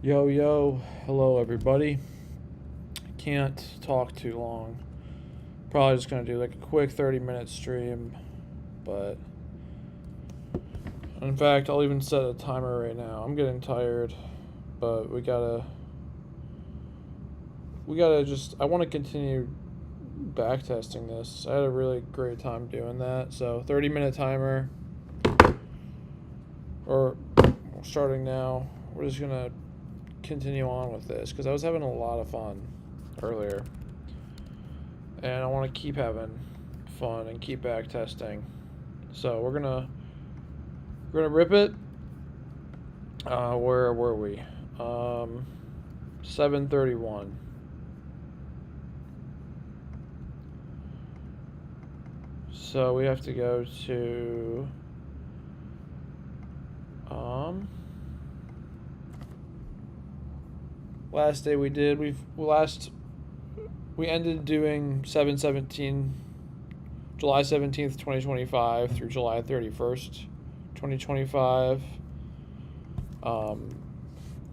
Yo, yo, hello everybody. Can't talk too long. Probably just gonna do like a quick 30-minute stream, but in fact, I'll even set a timer right now. I'm getting tired, but we gotta just, I want to continue backtesting this. I had a really great time doing that, so 30-minute timer, or starting now. We're just gonna continue on with this because I was having a lot of fun earlier. And I want to keep having fun and keep back testing. So we're gonna rip it. Where were we? 731. So we have to go to last day we ended doing 717 July 17th, 2025 through July 31st, 2025.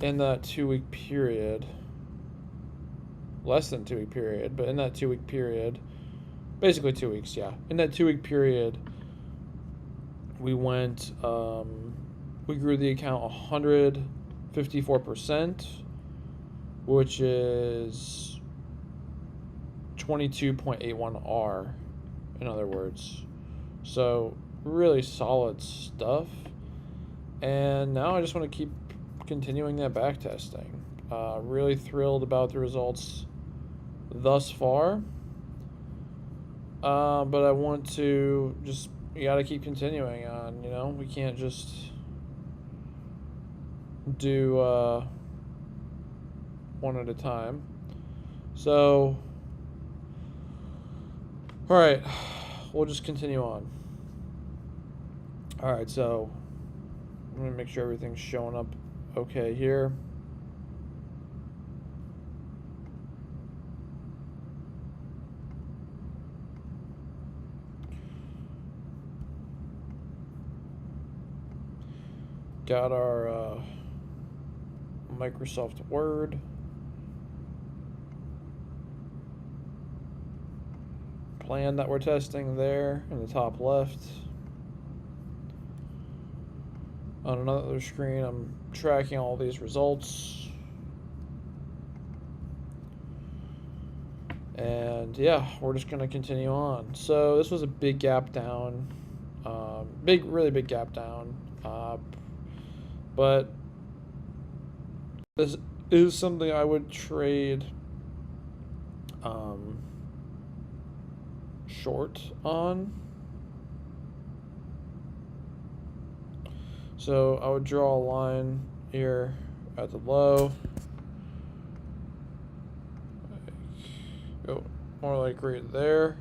In that 2 week period, less than 2 week period, but in that 2 week period, basically 2 weeks, yeah. In that 2 week period, we went, we grew the account 154%, which is 22.81R, in other words. So, really solid stuff. And now I just want to keep continuing that back testing. Really thrilled about the results thus far. But I want to just, you got to keep continuing on, you know? We can't just do one at a time. So, all right, we'll just continue on. All right, so I'm going to make sure everything's showing up okay here. Got our Microsoft Word. Plan that we're testing there in the top left. On another screen, I'm tracking all these results. And yeah, we're just going to continue on. So this was a big gap down. Really big gap down. But this is something I would trade short on. So I would draw a line here at the low. Go more like right there.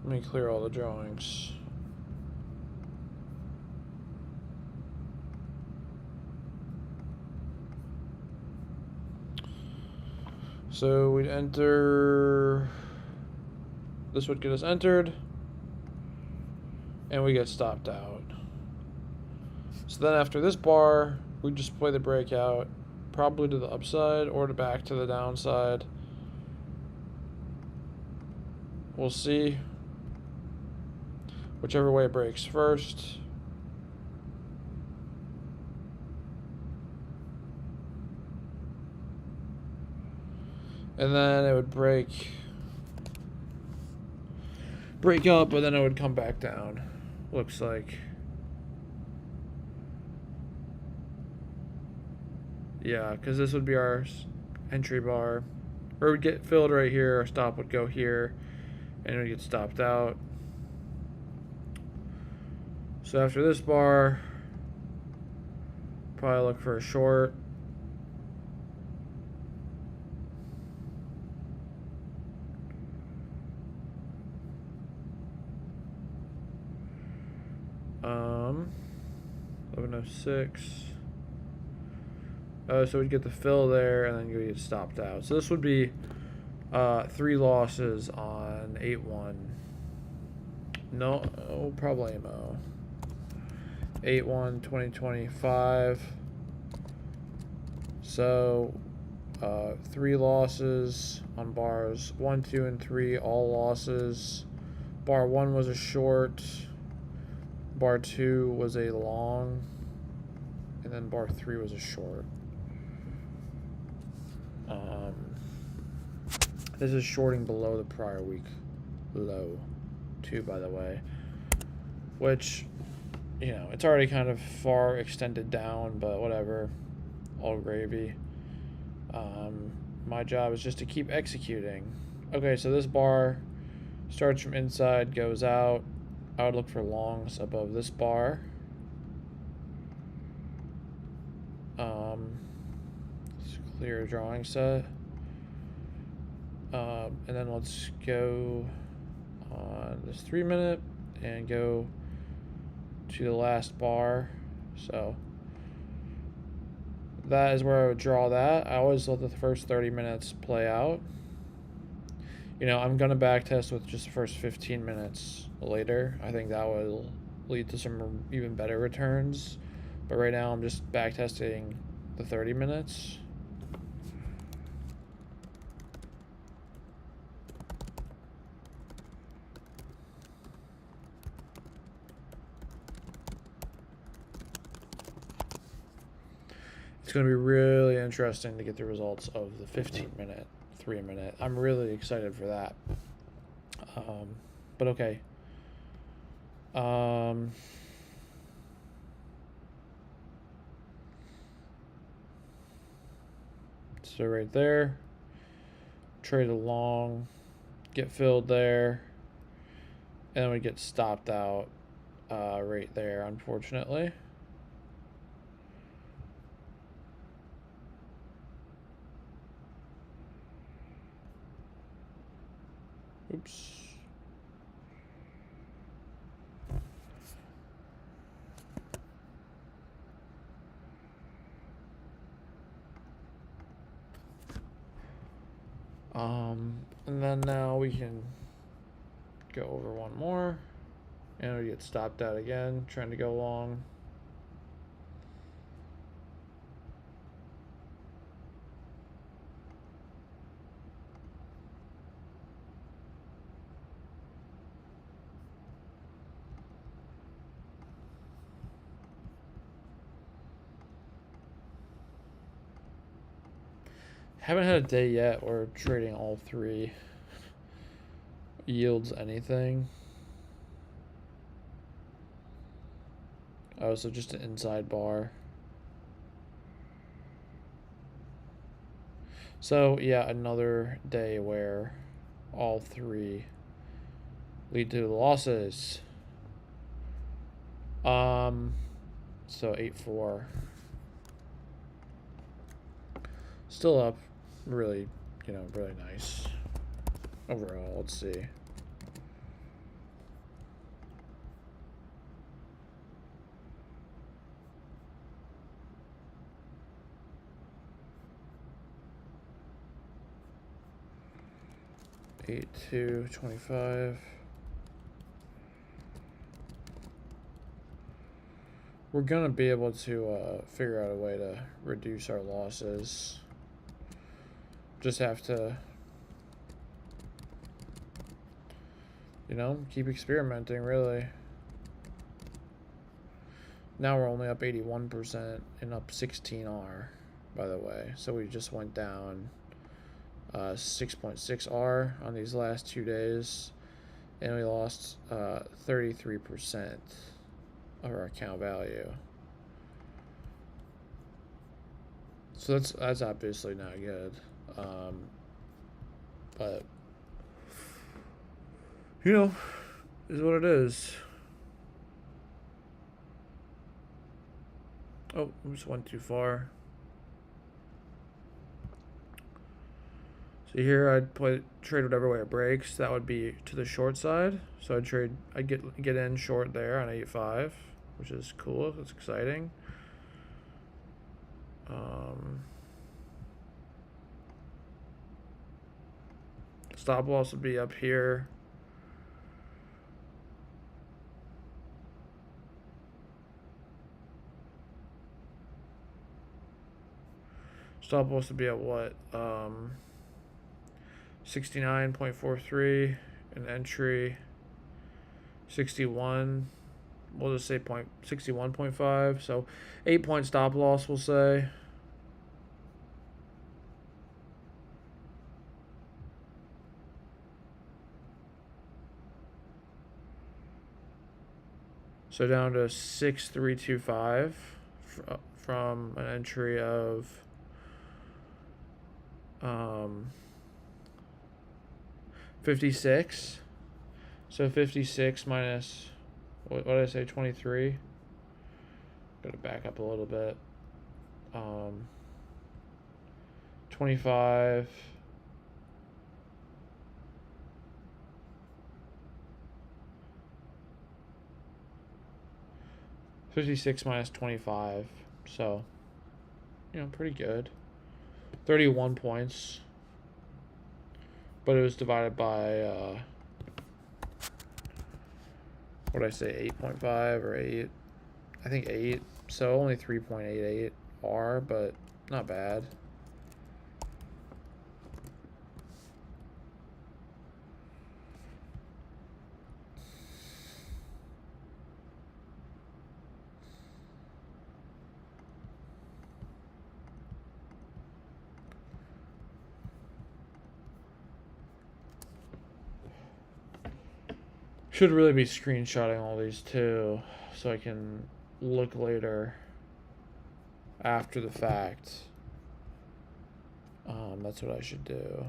Let me clear all the drawings. So we'd enter, this would get us entered, and we get stopped out. So then after this bar, we just play the breakout, probably to the upside or to back to the downside. We'll see. Whichever way it breaks first. And then it would break up, but then it would come back down. Looks like. Yeah, because this would be our entry bar. Or it would get filled right here, our stop would go here, and it would get stopped out. So after this bar, probably look for a short. Um, 1106. So we'd get the fill there, and then you get stopped out. So this would be 3 losses on 8-1. No, problemo. 8-1 2025. So 3 losses on bars 1, 2, and 3, all losses. Bar 1 was a short. Bar 2 was a long. And then bar 3 was a short. This is shorting below the prior week low, too, by the way. Which, you know, it's already kind of far extended down, but whatever. All gravy. My job is just to keep executing. Okay, so this bar starts from inside, goes out. I would look for longs above this bar. It's a clear drawing set. And then let's go on this 3-minute and go to the last bar. So that is where I would draw that. I always let the first 30 minutes play out. You know, I'm going to backtest with just the first 15 minutes later. I think that will lead to some even better returns. But right now I'm just backtesting the 30 minutes. It's going to be really interesting to get the results of the 15-minute, 3-minute. I'm really excited for that. But okay. So right there, trade along, get filled there, and then we get stopped out right there, unfortunately. Oops. And then now we can go over one more, and we get stopped out again, trying to go long. Haven't had a day yet where trading all 3 yields anything. Oh, so just an inside bar. So yeah, another day where all 3 lead to losses. So 8-4. Still up. Really, you know, really nice. Overall, let's see. Eight, 2, 25. We're gonna be able to figure out a way to reduce our losses. Just have to, you know, keep experimenting, really. Now we're only up 81% and up 16R, by the way. So we just went down 6.6R on these last 2 days, and we lost 33% of our account value. So that's obviously not good. But you know, is what it is. Oh, we just went too far. So here I'd trade whatever way it breaks. That would be to the short side. So I'd get in short there on 8.5, which is cool. It's exciting. Stop loss would be up here. Stop loss to be at what? 69.43, an entry 61. We'll just say 61.5. So 8-point stop loss, we'll say. So down to 6325 from an entry of 56. So 56 minus, what did I say, 23? Gotta back up a little bit. 25. $56 minus 25, so, you know, pretty good. 31 points, but it was divided by, what did I say, 8.5 or 8? I think 8, so only 3.88 R, but not bad. Should really be screenshotting all these too, so I can look later after the fact. That's what I should do.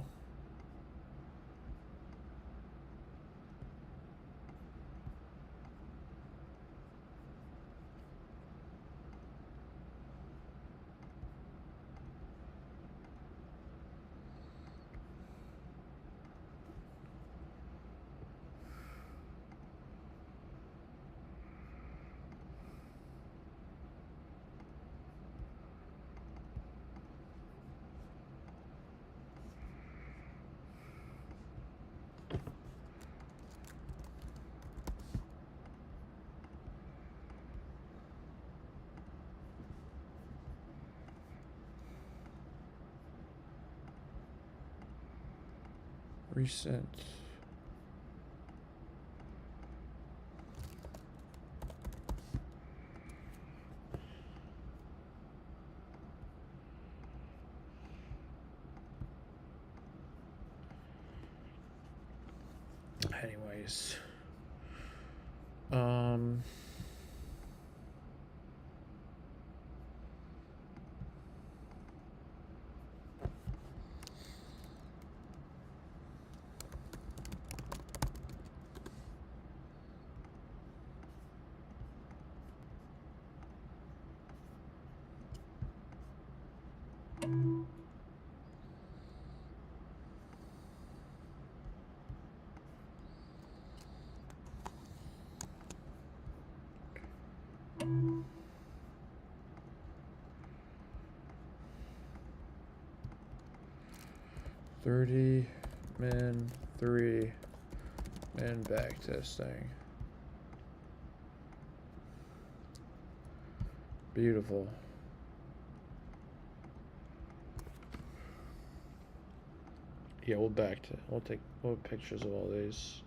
Recent. Anyways. 30 min 3 min backtesting. Beautiful. Yeah, we'll take pictures of all these.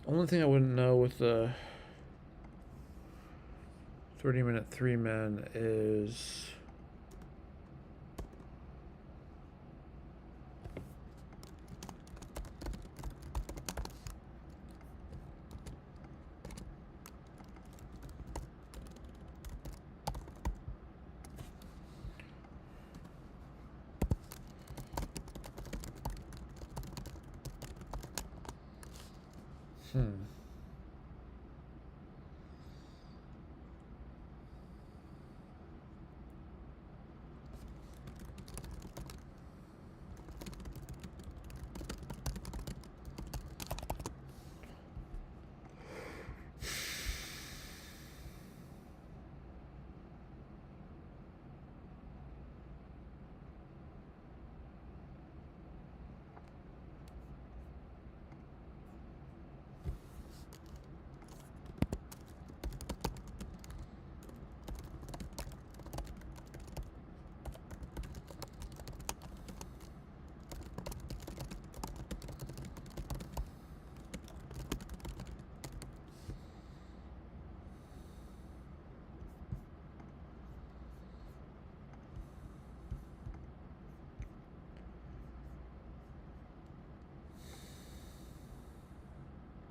Only thing I wouldn't know with the 30-minute 3 men is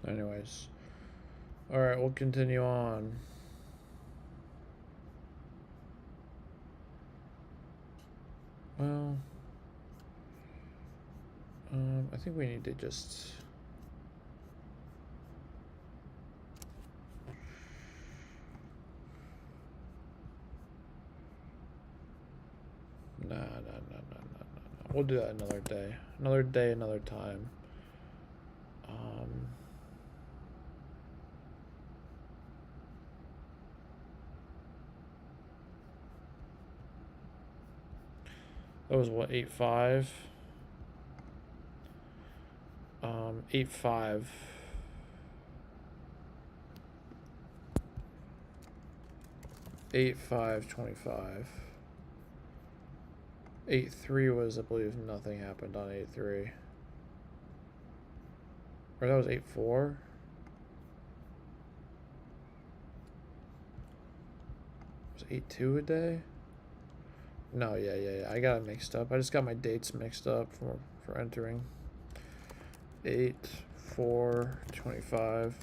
Anyways. Alright, we'll continue on. Well, I think we need to just... Nah. We'll do that another day. Another day, another time. That was what, 8.5? 8.5. 8.5.25. 8.3 was, I believe, nothing happened on 8.3. Or that was 8.4? Was 8.2 a day? No, yeah. I got it mixed up. I just got my dates mixed up for entering. 8.4.25.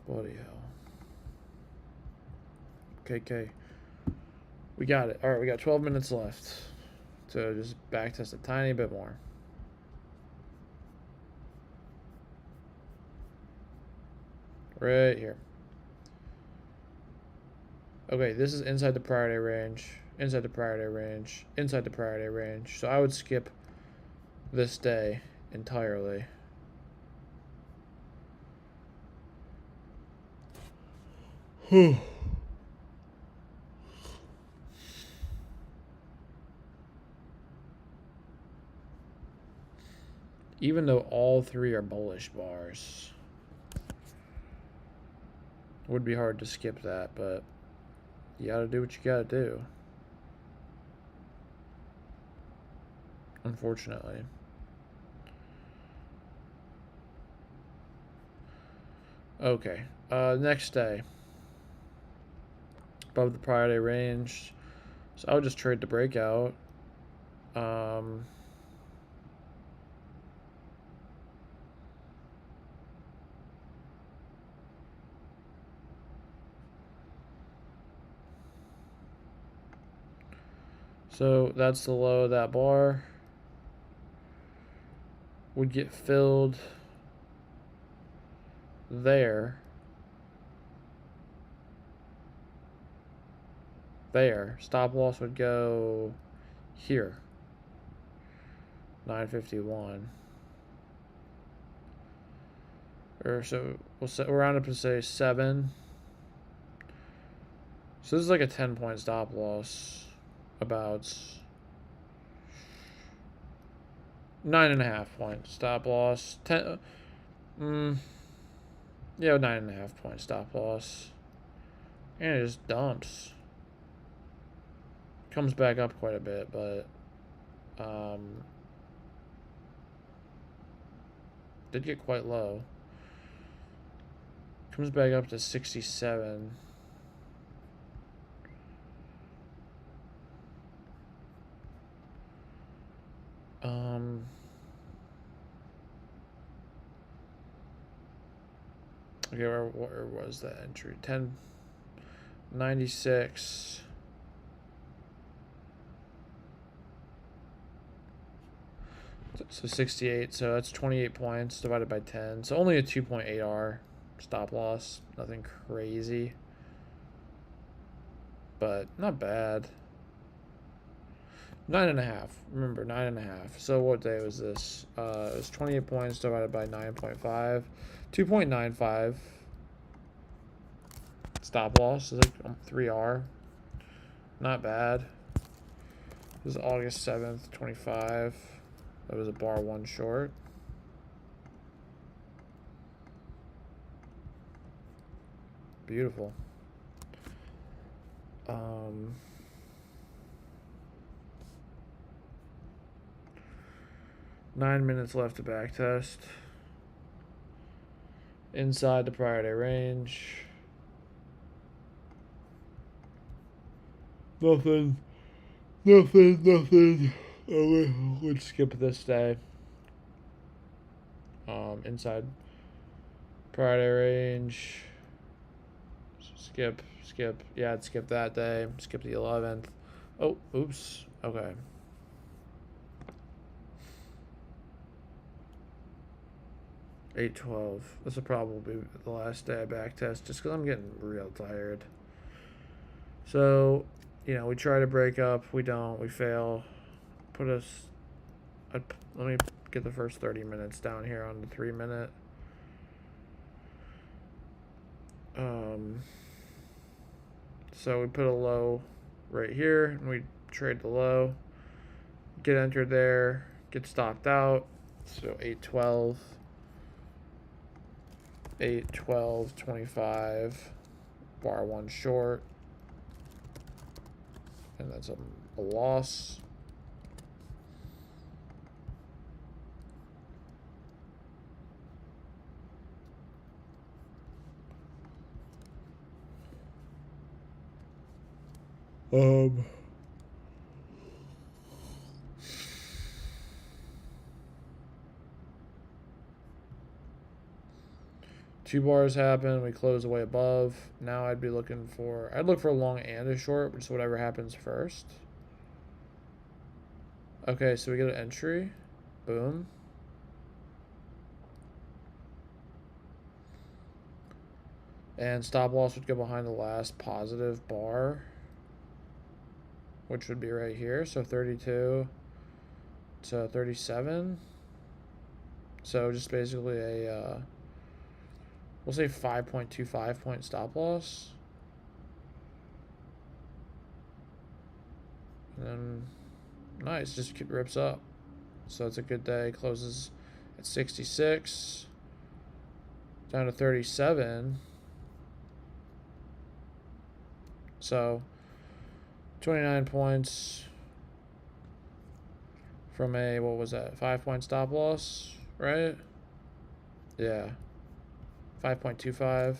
Bloody hell. Okay. We got it. Alright, we got 12 minutes left to just backtest a tiny bit more. Right here. Okay, this is inside the priority range. Inside the priority range. Inside the priority range. So I would skip this day entirely. Even though all three are bullish bars. Would be hard to skip that, but you gotta do what you gotta do. Unfortunately. Okay. Next day. Above the priority range. So I would just trade the breakout. So that's the low of that bar. Would get filled there. There. Stop loss would go here. 951. Or so we'll round up to say 7. So this is like a 10-point stop loss. About 9.5 point stop loss. 10. Yeah, 9.5 point stop loss. And it just dumps. Comes back up quite a bit, but did get quite low. Comes back up to 67. Okay, where was that entry? 10.96. So 68, so that's 28 points divided by 10. So only a 2.8 R stop loss. Nothing crazy. But not bad. 9.5. Remember, 9.5. So what day was this? It was 28 points divided by 9.5. 2.95 stop loss. It's like 3R. Not bad. This is August 7th, 25. That was a bar one short. Beautiful. 9 minutes left to backtest. Inside the prior day range. Nothing. Let's skip this day. Inside prior day range. Skip. Yeah, I'd skip that day. Skip the 11th. Oh, oops. Okay. $8.12. This will probably be the last day I backtest just because I'm getting real tired. So, you know, we try to break up. We don't. We fail. Let me get the first 30 minutes down here on the 3 minute. So we put a low right here and we trade the low. Get entered there. Get stopped out. So 8.12. 8.12.25. Bar one short. And that's a loss. Two bars happen. We close away above. Now I'd look for a long and a short, which is whatever happens first. Okay, so we get an entry. Boom. And stop loss would go behind the last positive bar, which would be right here. So 32 to 37. So just basically a, we'll say 5.25 point stop loss. And then, nice, just rips up. So it's a good day. Closes at 66. Down to 37. So 29 points from a, what was that, 5-point stop loss, right? Yeah. 5.25.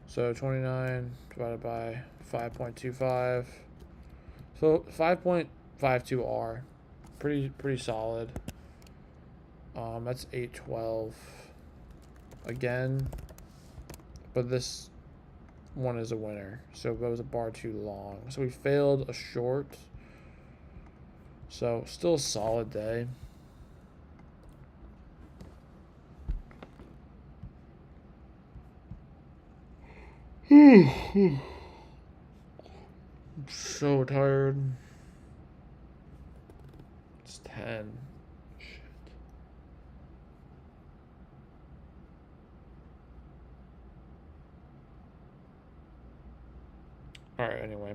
So 29 divided by 5.25. So 5.52 R. Pretty solid. That's 8.12 again. But this one is a winner. So it goes a bar too long. So we failed a short. So still a solid day. I'm so tired. It's 10. Shit. Alright, anyway.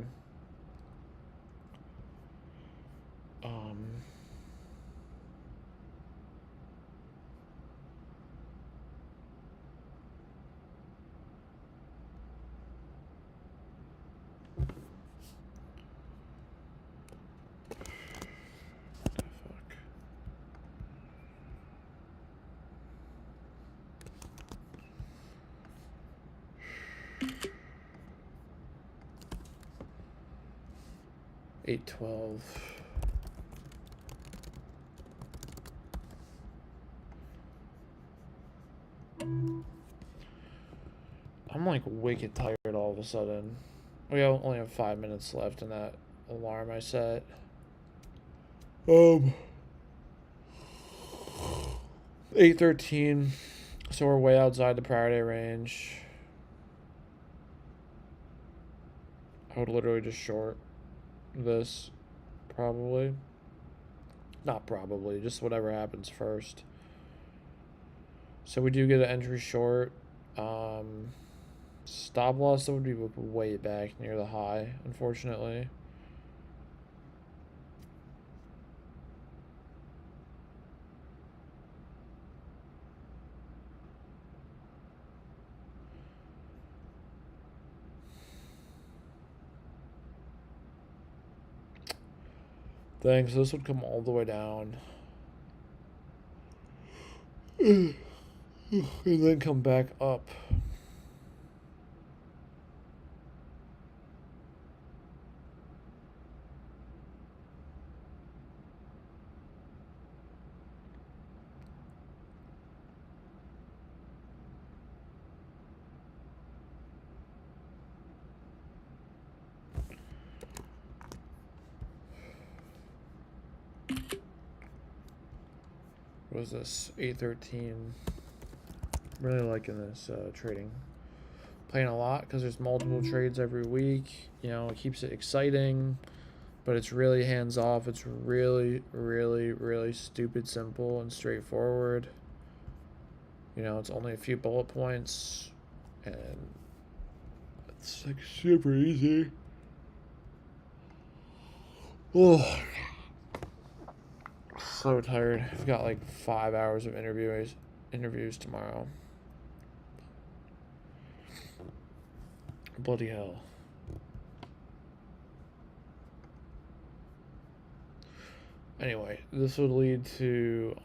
$8.12. I'm like wicked tired all of a sudden. We only have 5 minutes left in that alarm I set. 8:13. So we're way outside the priority range. I would literally just short this, probably. Not probably, just whatever happens first. So we do get an entry short. Stop loss, that would be way back near the high, unfortunately. Thanks, this would come all the way down. And then come back up. What is this? 8:13. Really liking this trading. Playing a lot because there's multiple trades every week. You know, it keeps it exciting, but it's really hands off. It's really, really, really stupid simple and straightforward. You know, it's only a few bullet points, and it's like super easy. Oh, so tired. I've got like 5 hours of interviews tomorrow. Bloody hell. Anyway, this would lead to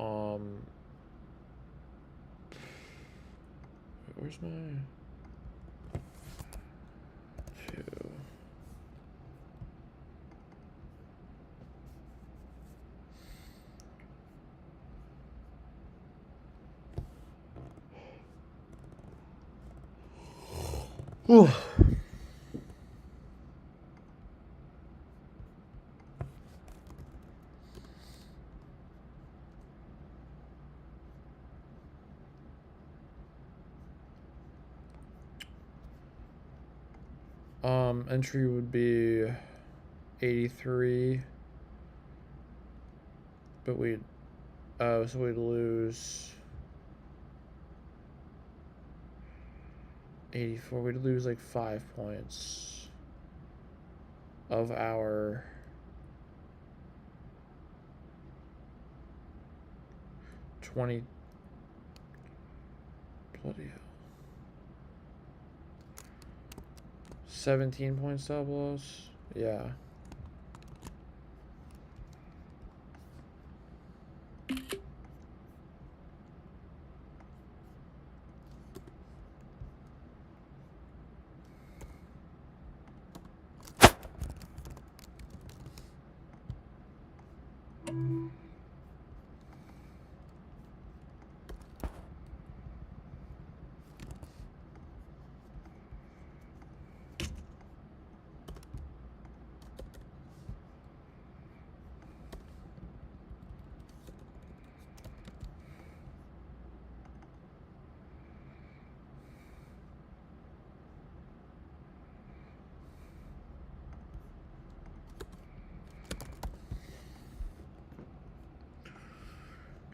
where's my two? Whew. Entry would be 83, but we'd so we'd lose 84. We'd lose like 5 points of our bloody hell. 17 point stop loss. Yeah.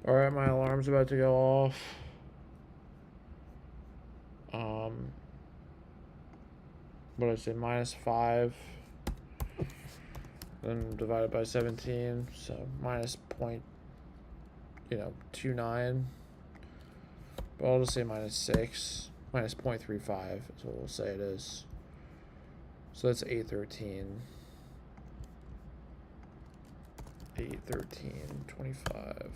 Alright, my alarm's about to go off. What did I say? -5. Then divided by 17. So minus point, 29. But I'll just say -6. Minus 0.35 is what we'll say it is. So that's 813. 813.25.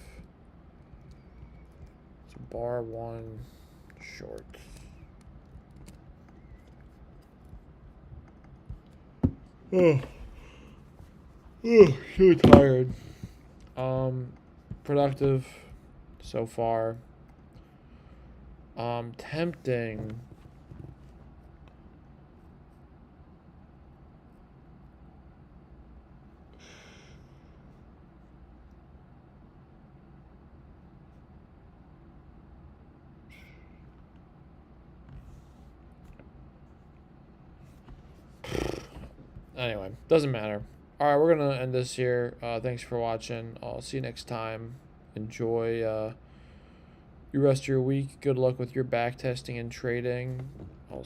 So bar 1 short. Oh, so tired. Productive so far. Tempting. Anyway, doesn't matter. All right, we're going to end this here. Thanks for watching. I'll see you next time. Enjoy your rest of your week. Good luck with your backtesting and trading. I'll